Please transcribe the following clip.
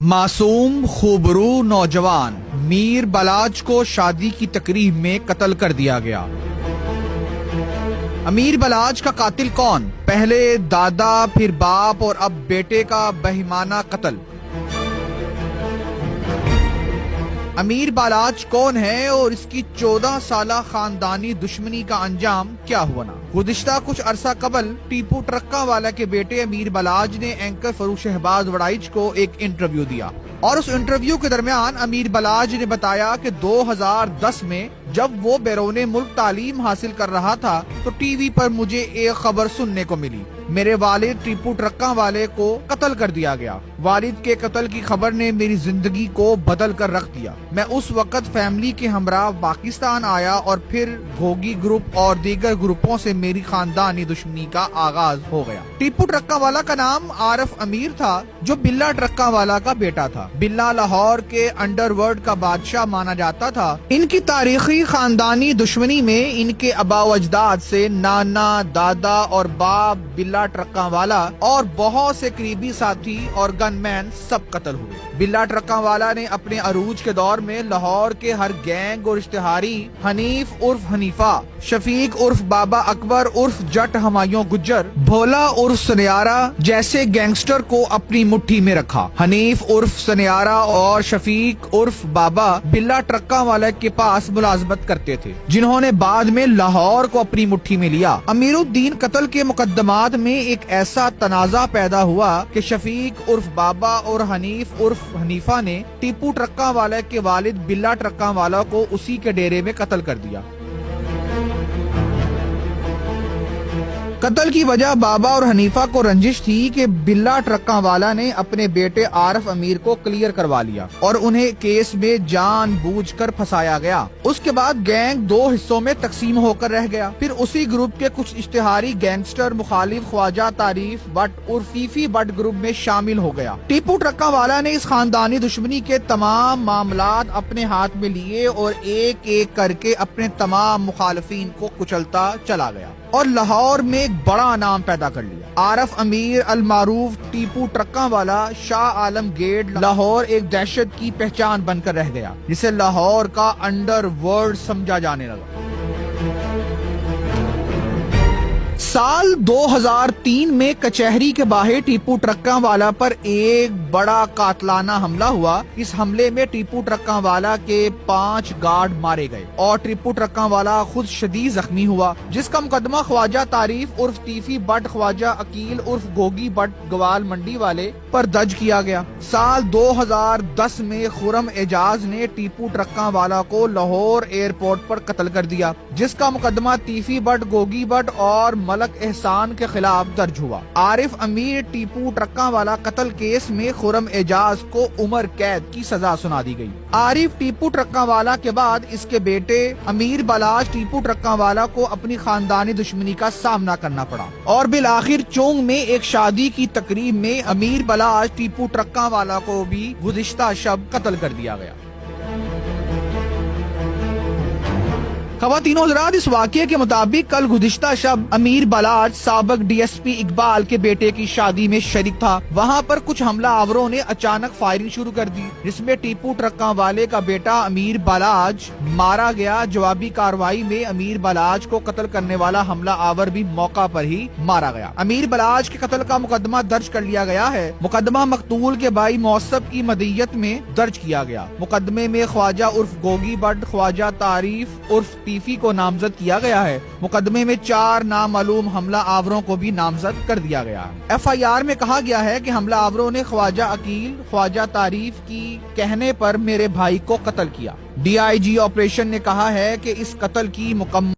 मासूम खूबरू नौजवान मीर बलाज को शादी की तकरीब में कत्ल कर दिया गया। अमीर बलाज का कातिल कौन? पहले दादा, फिर बाप और अब बेटे का बेईमाना कत्ल। अमीर बलाज कौन है और इसकी 14 साला खानदानी दुश्मनी का अंजाम क्या हुआ ना? गुज़िश्ता कुछ अरसा कबल टीपू ट्रक्का वाला के बेटे अमीर बलाज ने एंकर फरूख शहबाज वड़ाइच को एक इंटरव्यू दिया और उस इंटरव्यू के दरमियान अमीर बलाज ने बताया कि 2010 में जब वो बैरून मुल्क तालीम हासिल कर रहा था तो टीवी पर मुझे एक खबर सुनने को मिली, मेरे वालिद टीपू ट्रक्का वाले को कत्ल कर दिया गया। वालिद के कत्ल की खबर ने मेरी जिंदगी को बदल कर रख दिया। मैं उस वक्त फैमिली के हमरा पाकिस्तान आया और फिर घोगी ग्रुप और दीगर ग्रुपों से मेरी खानदानी दुश्मनी का आगाज हो गया। टीपू ट्रक्का वाला का नाम आरिफ अमीर था जो बिल्ला ट्रक्का वाला का बेटा था। बिल्ला लाहौर के अंडरवर्ल्ड का बादशाह माना जाता था। इनकी तारीखी खानदानी दुश्मनी में इनके अबा व अजदाद से नाना, दादा और बाप बिल्ला ट्रक्का वाला और बहुत से करीबी साथी और गनमैन सब कत्ल हुए। बिल्ला ट्रक्का वाला ने अपने अरूज के दौर में लाहौर के हर गैंग और इश्तिहारी हनीफ उर्फ हनीफा, शफीक उर्फ बाबा अकबर उर्फ जट हमायूं गुज्जर, भोला उर्फ सनियारा जैसे गैंगस्टर को अपनी मुट्ठी में रखा। हनीफ उर्फ सनियारा और शफीक उर्फ बाबा बिल्ला ट्रक्का वाला के पास मुलाजमत करते थे, जिन्होंने बाद में लाहौर को अपनी मुट्ठी में लिया। अमीरुद्दीन कत्ल के मुकदमात में एक ऐसा तनाजा पैदा हुआ कि शफीक उर्फ बाबा और हनीफ उर्फ हनीफा ने टीपू ट्रक्का वाला के वालिद बिल्ला ट्रक्का वाला को उसी के डेरे में कत्ल कर दिया। कत्ल की वजह बाबा और हनीफा को रंजिश थी कि बिल्ला ट्रक्का वाला ने अपने बेटे आरिफ अमीर को क्लियर करवा लिया और उन्हें केस में जानबूझकर फंसाया गया। उसके बाद गैंग दो हिस्सों में तकसीम होकर रह गया। फिर उसी ग्रुप के कुछ इश्तिहारी गैंगस्टर मुखालिफ ख्वाजा तारीफ बट और फीफी बट ग्रुप में शामिल हो गया। टीपू ट्रक्का वाला ने इस खानदानी दुश्मनी के तमाम मामलात अपने हाथ में लिए और एक एक करके अपने तमाम मुखालिफिन को कुचलता चला गया और लाहौर में एक बड़ा नाम पैदा कर लिया। आरिफ अमीर अल मारूफ टीपू ट्रक्का वाला शाह आलम गेट लाहौर एक दहशत की पहचान बनकर रह गया, जिसे लाहौर का अंडरवर्ल्ड समझा जाने लगा। साल 2003 में कचहरी के बाहर टीपू ट्रक्का वाला पर एक बड़ा कातलाना हमला हुआ। इस हमले में टीपू ट्रक्का वाला के 5 गार्ड मारे गए और टीपू ट्रक्का वाला खुद शदीद जख्मी हुआ, जिसका मुकदमा ख्वाजा तारीफ उर्फ टीफी बट ख्वाजा अकील उर्फ गोगी बट गवाल मंडी वाले पर दर्ज किया गया। साल 2010 में खुरम एजाज ने टीपू ट्रक्का वाला को लाहौर एयरपोर्ट पर कत्ल कर दिया, जिसका मुकदमा टीफी बट, गोगी बट और मलक एहसान के खिलाफ दर्ज हुआ। आरिफ अमीर टीपू ट्रक्का वाला कत्ल केस में खुरम एजाज को उम्र कैद की सजा सुना दी गई। आरिफ टीपू ट्रक्का वाला के बाद इसके बेटे अमीर बलाज टीपू ट्रक्का वाला को अपनी खानदानी दुश्मनी का सामना करना पड़ा और बिल आखिर चोंग में एक शादी की तकरीब में अमीर बलाज टीपू ट्रक्का वाला को भी गुज़िश्ता शब कत्ल कर दिया गया। ख़वातीनो हज़रात, इस वाक़ये के मुताबिक कल गुज़िश्ता शब अमीर बलाज साबक डीएसपी इकबाल के बेटे की शादी में शरीक था। वहाँ पर कुछ हमला आवरों ने अचानक फायरिंग शुरू कर दी, जिसमें टीपू ट्रक्का वाले का बेटा अमीर बलाज मारा गया। जवाबी कार्रवाई में अमीर बलाज को कत्ल करने वाला हमला आवर भी मौका पर ही मारा गया। अमीर बलाज के कत्ल का मुकदमा दर्ज कर लिया गया है। मुकदमा मकतूल के भाई मौसब की मदीयत में दर्ज किया गया। मुकदमे में ख्वाजा उर्फ गोगी बट, ख्वाजा तारीफ उर्फ टीफी को नामजद किया गया है। मुकदमे में 4 नामालूम हमला आवरों को भी नामजद कर दिया गया है। FIR में कहा गया है कि हमला आवरों ने ख्वाजा अकील, ख्वाजा तारीफ की कहने पर मेरे भाई को कत्ल किया। DIG ऑपरेशन ने कहा है कि इस कत्ल की मुकम्मल